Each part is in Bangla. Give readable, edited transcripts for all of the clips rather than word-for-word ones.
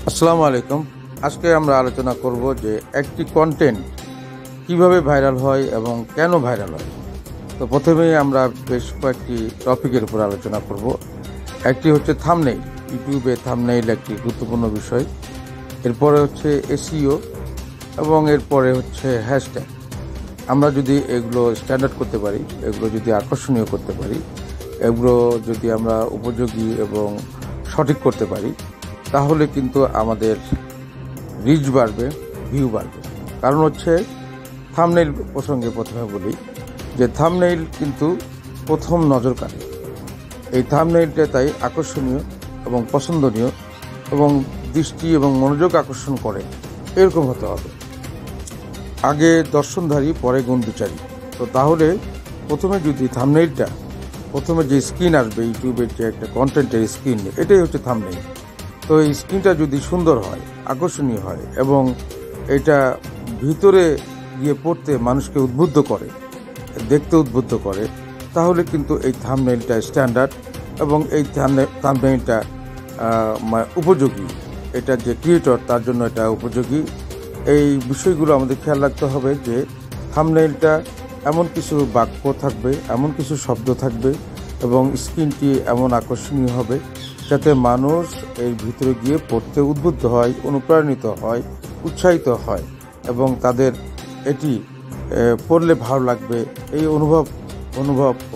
আসসালামু আলাইকুম। আজকে আমরা আলোচনা করব যে একটি কন্টেন্ট কিভাবে ভাইরাল হয় এবং কেন ভাইরাল হয়। তো প্রথমেই আমরা বেশ কয়েকটি টপিকের উপর আলোচনা করব। একটি হচ্ছে থাম্বনেইল। ইউটিউবে থাম্বনেইল একটি গুরুত্বপূর্ণ বিষয়। এরপরে হচ্ছে এসইও এবং এরপরে হচ্ছে হ্যাশট্যাগ। আমরা যদি এগুলো স্ট্যান্ডার্ড করতে পারি, এগুলো যদি আকর্ষণীয় করতে পারি, এগুলো যদি আমরা উপযোগী এবং সঠিক করতে পারি, তাহলে কিন্তু আমাদের রিচ বাড়বে, ভিউ বাড়বে। কারণ হচ্ছে থাম্বনেইল প্রসঙ্গে প্রথমে বলি যে থাম্বনেইল কিন্তু প্রথম নজর কাড়ে। এই থাম্বনেইলটা তাই আকর্ষণীয় এবং পছন্দনীয় এবং দৃষ্টি এবং মনোযোগ আকর্ষণ করে, এরকম হতে হবে। আগে দর্শনধারী পরে গুণ বিচারী। তো তাহলে প্রথমে যদি থাম্বনেইলটা, প্রথমে যে স্ক্রিন আসবে ইউটিউবের যে একটা কন্টেন্টের স্ক্রিন, এটাই হচ্ছে থাম্বনেইল। তো এই স্ক্রিনটা যদি সুন্দর হয়, আকর্ষণীয় হয় এবং এটা ভিতরে গিয়ে পড়তে মানুষকে উদ্বুদ্ধ করে, দেখতে উদ্বুদ্ধ করে, তাহলে কিন্তু এই থাম্বনেইলটা স্ট্যান্ডার্ড এবং এই থাম্বনেইলটা উপযোগী। এটা যে ক্রিয়েটর তার জন্য এটা উপযোগী। এই বিষয়গুলো আমাদের খেয়াল রাখতে হবে যে থাম্বনেইলটা এমন কিছু বাক্য থাকবে, এমন কিছু শব্দ থাকবে এবং স্ক্রিনটি এমন আকর্ষণীয় হবে যাতে মানুষ এর ভিতরে গিয়ে পড়তে উদ্বুদ্ধ হয়, অনুপ্রাণিত হয়, উৎসাহিত হয় এবং তাদের এটি পড়লে ভালো লাগবে, এই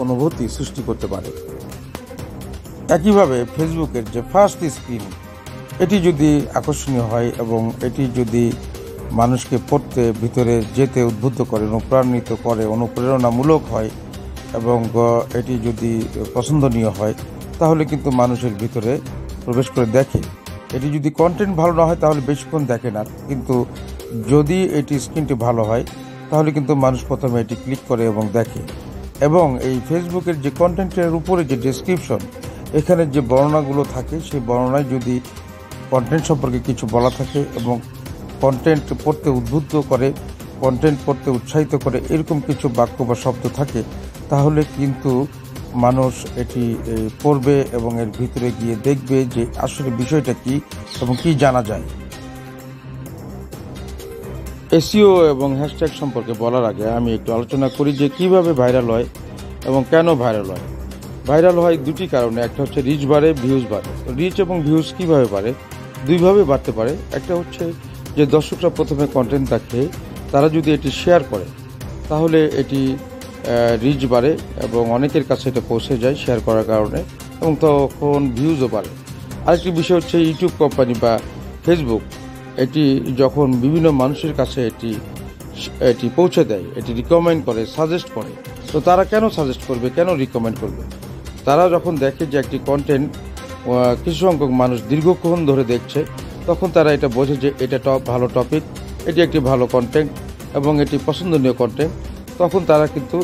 অনুভূতি সৃষ্টি করতে পারে। একইভাবে ফেসবুকের যে ফার্স্ট স্ক্রিন, এটি যদি আকর্ষণীয় হয় এবং এটি যদি মানুষকে পড়তে, ভিতরে যেতে উদ্বুদ্ধ করে, অনুপ্রাণিত করে, অনুপ্রেরণামূলক হয় এবং এটি যদি পছন্দনীয় হয়, তাহলে কিন্তু মানুষের ভিতরে প্রবেশ করে দেখে। এটি যদি কন্টেন্ট ভালো না হয় তাহলে বেশিক্ষণ দেখে না, কিন্তু যদি এটি স্ক্রিনটি ভালো হয় তাহলে কিন্তু মানুষ প্রথমে এটি ক্লিক করে এবং দেখে। এবং এই ফেসবুকের যে কন্টেন্টের উপরে যে ডেসক্রিপশন, এখানে যে বর্ণনাগুলো থাকে, সেই বর্ণনায় যদি কন্টেন্ট সম্পর্কে কিছু বলা থাকে এবং কন্টেন্ট পড়তে উদ্বুদ্ধ করে, কন্টেন্ট পড়তে উৎসাহিত করে, এরকম কিছু বাক্য বা শব্দ থাকে, তাহলে কিন্তু মানুষ এটি পড়বে এবং এর ভিতরে গিয়ে দেখবে যে আসলে বিষয়টা কি এবং কি জানা যায়। এসইও এবং হ্যাশট্যাগ সম্পর্কে বলার আগে আমি একটু আলোচনা করি যে কিভাবে ভাইরাল হয় এবং কেন ভাইরাল হয়। ভাইরাল হয় দুটি কারণে। একটা হচ্ছে রিচ বাড়ে, ভিউজ বাড়ে। রিচ এবং ভিউজ কিভাবে বাড়ে? দুইভাবে বাড়তে পারে। একটা হচ্ছে যে দর্শকরা প্রথমে কন্টেন্ট দেখে, তারা যদি এটি শেয়ার করে তাহলে এটি রিচ বাড়ে এবং অনেকের কাছে এটা পৌঁছে যায় শেয়ার করার কারণে, এবং তখন ভিউজও বাড়ে। আরেকটি বিষয় হচ্ছে ইউটিউব কোম্পানি বা ফেসবুক এটি যখন বিভিন্ন মানুষের কাছে এটি পৌঁছে দেয়, এটি রিকমেন্ড করে, সাজেস্ট করে। তো তারা কেন সাজেস্ট করবে, কেন রিকমেন্ড করবে? তারা যখন দেখে যে একটি কন্টেন্ট কিছু সংখ্যক মানুষ দীর্ঘক্ষণ ধরে দেখছে, তখন তারা এটা বোঝে যে এটা ভালো টপিক, এটি একটি ভালো কন্টেন্ট এবং এটি পছন্দনীয় কন্টেন্ট। তখন তারা কিন্তু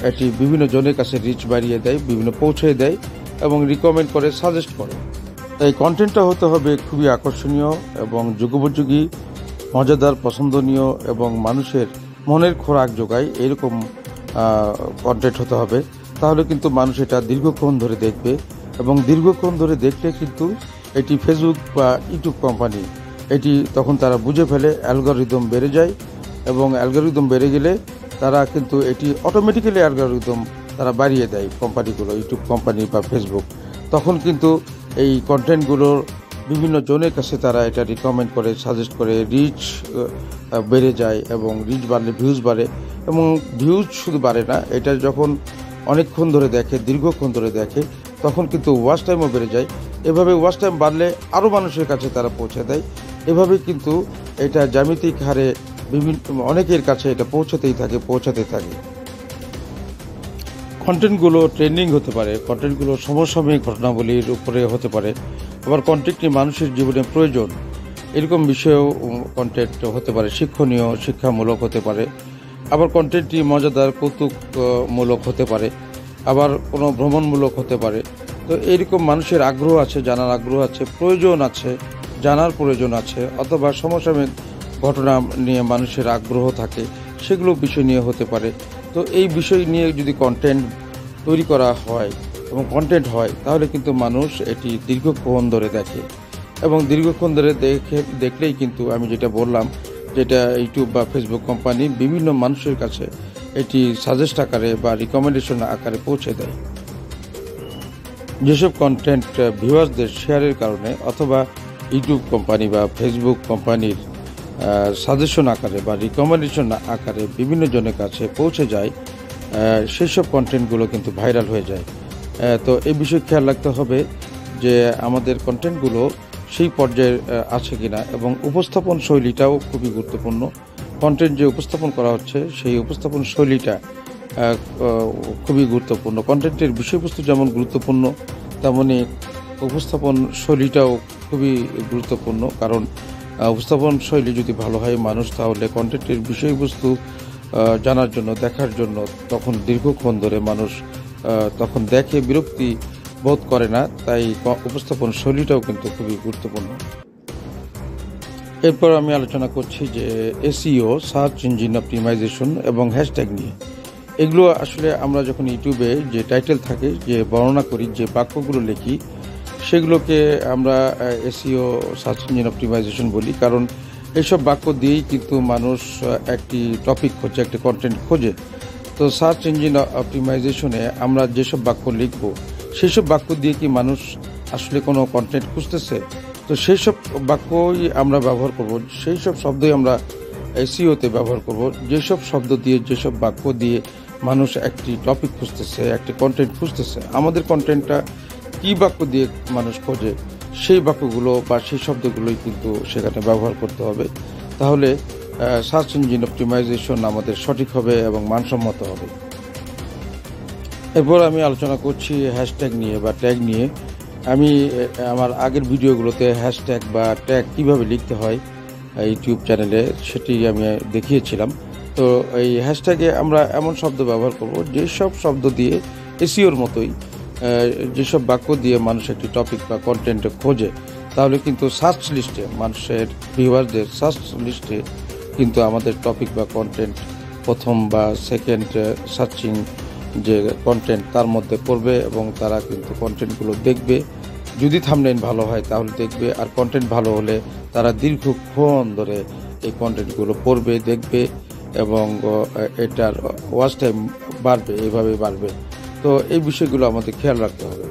এটি বিভিন্ন জনের কাছে রিচ বাড়িয়ে দেয়, বিভিন্ন পৌঁছে দেয় এবং রিকমেন্ড করে, সাজেস্ট করে। তাই কন্টেন্টটা হতে হবে খুবই আকর্ষণীয় এবং যুগোপযোগী, মজাদার, পছন্দনীয় এবং মানুষের মনের খোরাক যোগায়, এরকম কন্টেন্ট হতে হবে। তাহলে কিন্তু মানুষ এটা দীর্ঘক্ষণ ধরে দেখবে এবং দীর্ঘক্ষণ ধরে দেখলে কিন্তু এটি ফেসবুক বা ইউটিউব কোম্পানি এটি তখন তারা বুঝে ফেলে, অ্যালগরিদম বেড়ে যায় এবং অ্যালগরিদম বেড়ে গেলে তারা কিন্তু এটি অটোমেটিক্যালি অ্যালগরিদম তারা বাড়িয়ে দেয় কোম্পানিগুলো, ইউটিউব কোম্পানি বা ফেসবুক। তখন কিন্তু এই কন্টেন্টগুলোর বিভিন্ন জনের কাছে তারা এটা রিকমেন্ড করে, সাজেস্ট করে, রিচ বেড়ে যায় এবং রিচ বাড়লে ভিউজ বাড়ে। এবং ভিউজ শুধু বাড়ে না, এটা যখন অনেকক্ষণ ধরে দেখে, দীর্ঘক্ষণ ধরে দেখে, তখন কিন্তু ওয়াচ টাইমও বেড়ে যায়। এভাবে ওয়াচ টাইম বাড়লে আরও মানুষের কাছে তারা পৌঁছে দেয়। এভাবে কিন্তু এটা জ্যামিতিক হারে অনেকের কাছে এটা পৌঁছাতেই থাকে। কন্টেন্টগুলো ট্রেন্ডিং হতে পারে, কন্টেন্টগুলো সমসাময়িক ঘটনাবলীর উপরে হতে পারে, আবার কন্টেন্টটি মানুষের জীবনে প্রয়োজন এরকম বিষয়েও কন্টেন্ট হতে পারে, শিক্ষণীয়, শিক্ষামূলক হতে পারে। আবার কন্টেন্টটি মজাদার, কৌতুকমূলক হতে পারে, আবার কোনো ভ্রমণমূলক হতে পারে। তো এইরকম মানুষের আগ্রহ আছে, জানার আগ্রহ আছে, প্রয়োজন আছে, জানার প্রয়োজন আছে, অথবা সমসাময়িক ঘটনা নিয়ে মানুষের আগ্রহ থাকে, সেগুলো বিষয় নিয়ে হতে পারে। তো এই বিষয় নিয়ে যদি কন্টেন্ট তৈরি করা হয় এবং কন্টেন্ট হয়, তাহলে কিন্তু মানুষ এটি দীর্ঘক্ষণ ধরে দেখে এবং দীর্ঘক্ষণ ধরে দেখলেই কিন্তু আমি যেটা বললাম, যেটা ইউটিউব বা ফেসবুক কোম্পানি বিভিন্ন মানুষের কাছে এটি সাজেস্ট আকারে বা রিকমেন্ডেশন আকারে পৌঁছে দেয়। যেসব কন্টেন্ট ভিউয়ার্সদের শেয়ারের কারণে অথবা ইউটিউব কোম্পানি বা ফেসবুক কোম্পানির সাজেশন আকারে বা রিকমেন্ডেশন আকারে বিভিন্ন জনের কাছে পৌঁছে যায়, সেই সব কন্টেন্টগুলো কিন্তু ভাইরাল হয়ে যায়। তো এই বিষয়ে খেয়াল রাখতে হবে যে আমাদের কন্টেন্টগুলো সেই পর্যায়ে আছে কিনা, এবং উপস্থাপন শৈলীটাও খুবই গুরুত্বপূর্ণ। কন্টেন্ট যে উপস্থাপন করা হচ্ছে সেই উপস্থাপন শৈলীটা খুবই গুরুত্বপূর্ণ। কন্টেন্টের বিষয়বস্তু যেমন গুরুত্বপূর্ণ, তেমনি উপস্থাপন শৈলীটাও খুবই গুরুত্বপূর্ণ। কারণ উপস্থাপন শৈলী যদি ভালো হয় মানুষ, তাহলে কন্টেন্টের বিষয়বস্তু জানার জন্য, দেখার জন্য তখন দীর্ঘক্ষণ ধরে মানুষ তখন দেখে বিরক্তি বোধ করে না। তাই উপস্থাপন শৈলীটাও কিন্তু খুবই গুরুত্বপূর্ণ। এরপর আমি আলোচনা করছি যে এসইও, সার্চ ইঞ্জিন অপটিমাইজেশন এবং হ্যাশট্যাগ নিয়ে। এগুলো আসলে আমরা যখন ইউটিউবে যে টাইটেল থাকে, যে বর্ণনা করি, যে বাক্যগুলো লিখি, সেগুলোকে আমরা এসইও, সার্চ ইঞ্জিন অপটিমাইজেশন বলি। কারণ এইসব বাক্য দিয়েই কিন্তু মানুষ একটি টপিক খোঁজে, একটি কন্টেন্ট খোঁজে। তো সার্চ ইঞ্জিন অপটিমাইজেশনে আমরা যেসব বাক্য লিখব, সেই সব বাক্য দিয়ে কি মানুষ আসলে কোনো কন্টেন্ট খুঁজতেছে? তো সেই সব বাক্যই আমরা ব্যবহার করব, সেই সব শব্দই আমরা এসইওতে ব্যবহার করব। যেসব শব্দ দিয়ে, যেসব বাক্য দিয়ে মানুষ একটি টপিক খুঁজতেছে, একটি কন্টেন্ট খুঁজতেছে, আমাদের কন্টেন্টটা কী বাক্য দিয়ে মানুষ খোঁজে, সেই বাক্যগুলো বা সেই শব্দগুলোই কিন্তু সেখানে ব্যবহার করতে হবে। তাহলে সার্চ ইঞ্জিন অপটিমাইজেশন আমাদের সঠিক হবে এবং মানসম্মত হবে। এরপর আমি আলোচনা করছি হ্যাশট্যাগ নিয়ে বা ট্যাগ নিয়ে। আমি আমার আগের ভিডিওগুলোতে হ্যাশট্যাগ বা ট্যাগ কীভাবে লিখতে হয় ইউটিউব চ্যানেলে সেটি আমি দেখিয়েছিলাম। তো এই হ্যাশট্যাগে আমরা এমন শব্দ ব্যবহার করব, যেসব শব্দ দিয়ে এসইওর মতোই যেসব বাক্য দিয়ে মানুষ একটি টপিক বা কন্টেন্ট খোঁজে, তাহলে কিন্তু সার্চ লিস্টে, মানুষের ভিউয়ারদের সার্চ লিস্টে কিন্তু আমাদের টপিক বা কন্টেন্ট প্রথম বা সেকেন্ড সার্চিং যে কন্টেন্ট তার মধ্যে পড়বে, এবং তারা কিন্তু কন্টেন্টগুলো দেখবে। যদি থাম্বনেইল ভালো হয় তাহলে দেখবে, আর কন্টেন্ট ভালো হলে তারা দীর্ঘক্ষণ ধরে এই কন্টেন্টগুলো পড়বে, দেখবে, এবং এটার ওয়াচ টাইম বাড়বে, এভাবে বাড়বে। তো এই বিষয়গুলো আমাদের খেয়াল রাখতে হবে।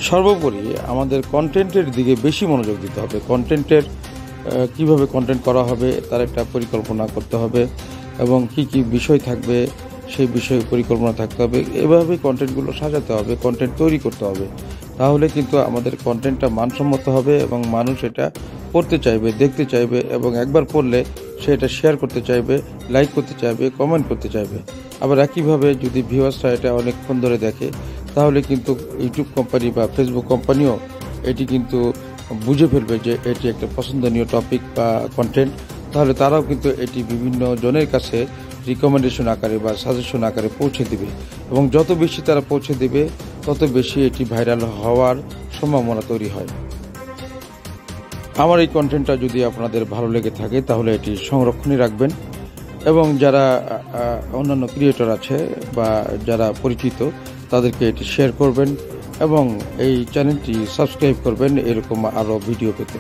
সর্বোপরি আমাদের কন্টেন্টের দিকে বেশি মনোযোগ দিতে হবে। কন্টেন্টের কিভাবে কন্টেন্ট করা হবে তার একটা পরিকল্পনা করতে হবে, এবং কি কি বিষয় থাকবে সেই বিষয়ে পরিকল্পনা থাকতে হবে। এভাবেই কন্টেন্টগুলো সাজাতে হবে, কন্টেন্ট তৈরি করতে হবে। তাহলে কিন্তু আমাদের কন্টেন্টটা মানসম্মত হবে এবং মানুষ এটা পড়তে চাইবে, দেখতে চাইবে, এবং একবার পড়লে সে এটা শেয়ার করতে চাইবে, লাইক করতে চাইবে, কমেন্ট করতে চাইবে। আবার একইভাবে যদি ভিউয়ার্সরা এটা অনেকক্ষণ ধরে দেখে, তাহলে কিন্তু ইউটিউব কোম্পানি বা ফেসবুক কোম্পানিও এটি কিন্তু বুঝে ফেলবে যে এটি একটা পছন্দনীয় টপিক বা কন্টেন্ট। তাহলে তারাও কিন্তু এটি বিভিন্ন জনের কাছে রিকমেন্ডেশন আকারে বা সাজেশন আকারে পৌঁছে দেবে, এবং যত বেশি তারা পৌঁছে দেবে তত বেশি এটি ভাইরাল হওয়ার সম্ভাবনা তৈরি হয়। আমার এই কন্টেন্টটা যদি আপনাদের ভালো লেগে থাকে তাহলে এটি সংরক্ষণে রাখবেন, এবং যারা অন্যান্য ক্রিয়েটর আছে বা যারা পরিচিত তাদেরকে এটি শেয়ার করবেন, এবং এই চ্যানেলটি সাবস্ক্রাইব করবেন এরকম আরও ভিডিও পেতে।